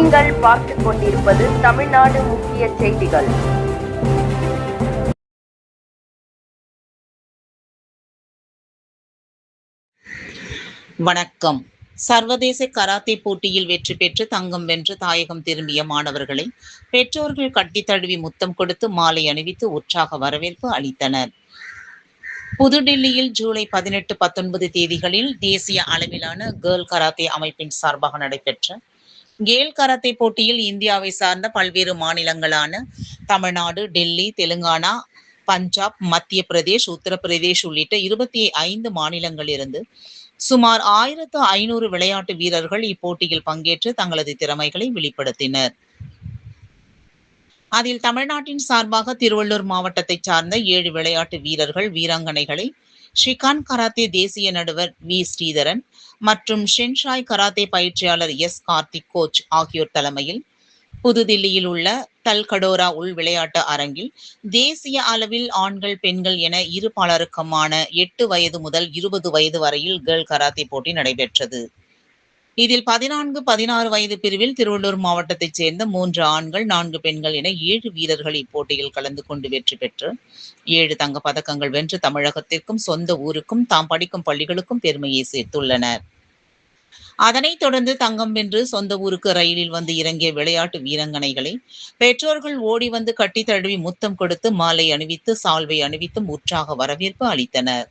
நீங்கள் பார்த்துக் கொண்டிருப்பது தமிழ்நாடு முக்கிய செய்திகள். வணக்கம். சர்வதேச கராத்தே போட்டியில் வெற்றி பெற்று தங்கம் வென்று தாயகம் திரும்பிய மாணவர்களை பெற்றோர்கள் கட்டித் தழுவி முத்தம் கொடுத்து மாலை அணிவித்து உற்சாக வரவேற்பு அளித்தனர். புதுடில்லியில் ஜூலை 18, 19 தேதிகளில் தேசிய அளவிலான கேர்ள் கராத்தே அமைப்பின் சார்பாக நடைபெற்ற கேர்ள் கராத்தே போட்டியில் இந்தியாவை சார்ந்த பல்வேறு மாநிலங்களான தமிழ்நாடு, டெல்லி, தெலுங்கானா, பஞ்சாப், மத்திய பிரதேஷ், உத்தரப்பிரதேஷ் உள்ளிட்ட 25 மாநிலங்களிலிருந்து சுமார் 1500 விளையாட்டு வீரர்கள் இப்போட்டியில் பங்கேற்று தங்களது திறமைகளை வெளிப்படுத்தினர். அதில் தமிழ்நாட்டின் சார்பாக திருவள்ளூர் மாவட்டத்தைச் சார்ந்த 7 விளையாட்டு வீரர்கள், வீராங்கனைகளை ஸ்ரீகாந்த் கராத்தே தேசிய நடுவர் வி. ஸ்ரீதரன் மற்றும் ஷென்ஷாய் கராத்தே பயிற்சியாளர் எஸ். கார்த்திக் கோச் ஆகியோர் தலைமையில் புதுதில்லியில் உள்ள தல்கடோரா உள் விளையாட்டு அரங்கில் தேசிய அளவில் ஆண்கள், பெண்கள் என இரு பாலருக்குமான 8 வயது முதல் 20 வயது வரையில் கேர்ள் கராத்தே போட்டி நடைபெற்றது. இதில் 14, 16 வயது பிரிவில் திருவள்ளூர் மாவட்டத்தைச் சேர்ந்த 3 ஆண்கள், 4 பெண்கள் என 7 வீரர்கள் இப்போட்டியில் கலந்து கொண்டு வெற்றி பெற்று 7 தங்கப் பதக்கங்கள் வென்று தமிழகத்திற்கும் சொந்த ஊருக்கும் தாம் படிக்கும் பள்ளிகளுக்கும் பெருமையை சேர்த்துள்ளனர். அதனைத் தொடர்ந்து தங்கம் வென்று சொந்த ஊருக்கு ரயிலில் வந்து இறங்கிய விளையாட்டு வீராங்கனைகளை பெற்றோர்கள் ஓடி வந்து கட்டி தழுவி முத்தம் கொடுத்து மாலை அணிவித்து சால்வை அணிவித்தும் உற்சாக வரவேற்பு அளித்தனர்.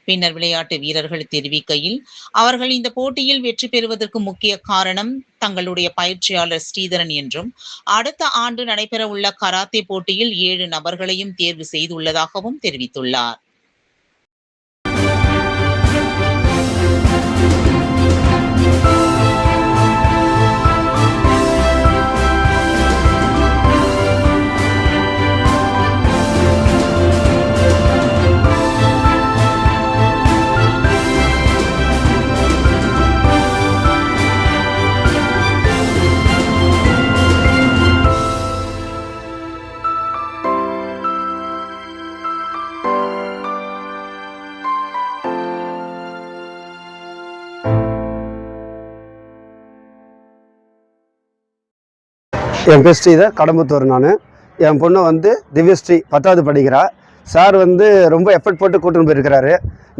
பின்னர் விளையாட்டு வீரர்கள் தெரிவிக்கையில், அவர்கள் இந்த போட்டியில் வெற்றி பெறுவதற்கு முக்கிய காரணம் தங்களுடைய பயிற்சியாளர் ஸ்ரீதரன் என்றும், அடுத்த ஆண்டு நடைபெறவுள்ள கராத்தே போட்டியில் 7 நபர்களையும் தேர்வு செய்துள்ளதாகவும் தெரிவித்துள்ளார். என் பேர் ஸ்ரீதர், கடம்பத்தூர். என் பொண்ணு திவ்யஸ்ரீ 10வது படிக்கிறா. சார் ரொம்ப எஃபர்ட் போட்டு கூட்டின்னு போயிருக்கிறாரு.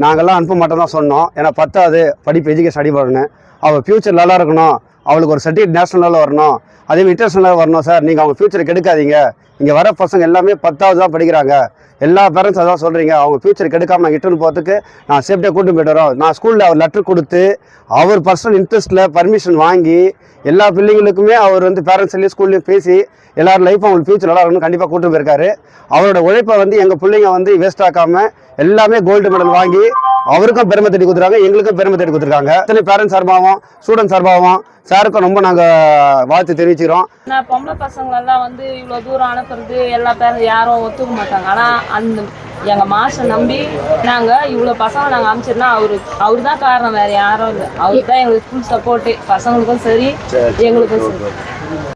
நாங்கள்லாம் அனுப்ப மாட்டோம் தான் சொன்னோம். ஏன்னா 10வது படிப்பு எஜுகேஷன் ஸ்டடி பண்ணணும், அவள் ஃப்யூச்சர் நல்லா இருக்கணும், அவளுக்கு ஒரு சர்டிஃபிகேட் நேஷனல் லெவலில் வரணும், அதேமாதிரி இன்டர்நேஷனல் வரணும். சார் நீங்கள் அவங்க ஃப்யூச்சரை கெடுக்காதீங்க, இங்கே வர பசங்க எல்லாமே 10வது தான் படிக்கிறாங்க, எல்லா பேரண்ட்ஸ் அதான் சொல்கிறீங்க, அவங்க ஃப்யூச்சர் கெடுக்காமல் நாங்கள் இட்டுன்னு போகிறதுக்கு நான் சேஃப்டியாக கூட்டு போய்ட்டு வரோம். நான் ஸ்கூலில் அவர் லெட்டர் கொடுத்து அவர் பர்சனல் இன்ட்ரெஸ்ட்டில் பர்மிஷன் வாங்கி எல்லா பிள்ளைங்களுக்குமே அவர் பேரண்ட்ஸ்லேயும் ஸ்கூல்லையும் பேசி எல்லாரும் லைஃப் அவங்களுக்கு ஃபியூச்சர் நல்லா இருக்கணும் கண்டிப்பாக கூட்டு போயிருக்காரு. அவரோட உழைப்பை எங்கள் பிள்ளைங்க வேஸ்ட் ஆக்காமல் எல்லாமே கோல்டு மெடல் வாங்கி அவருக்கும் பெருமை தேடி கொடுத்துருக்காங்க, எங்களுக்கும் பெருமை தேடி கொடுத்துருக்காங்க. இத்தனை பேரண்ட்ஸ் சார்பாகவும் ஸ்டூடெண்ட் சார்பாகவும் சாருக்கும் ரொம்ப நாங்கள் வாழ்த்து தெரிவிச்சுக்கிறோம். பொம்பளை பசங்களெல்லாம் இவ்வளோ தூரம் அனுப்புறது எல்லா பேரும் யாரும் ஒத்துக்க மாட்டாங்க. ஆனால் எங்கள் மாஸ்டர் நம்பி நாங்கள் இவ்வளோ பசங்க நாங்கள் அனுப்பிச்சிருந்தா அவரு தான் காரணம், வேறு யாரும் இல்லை. அவருக்கு தான் எங்களுக்கு ஃபுல் சப்போர்ட்டு, பசங்களுக்கும் சரி எங்களுக்கும் சரி.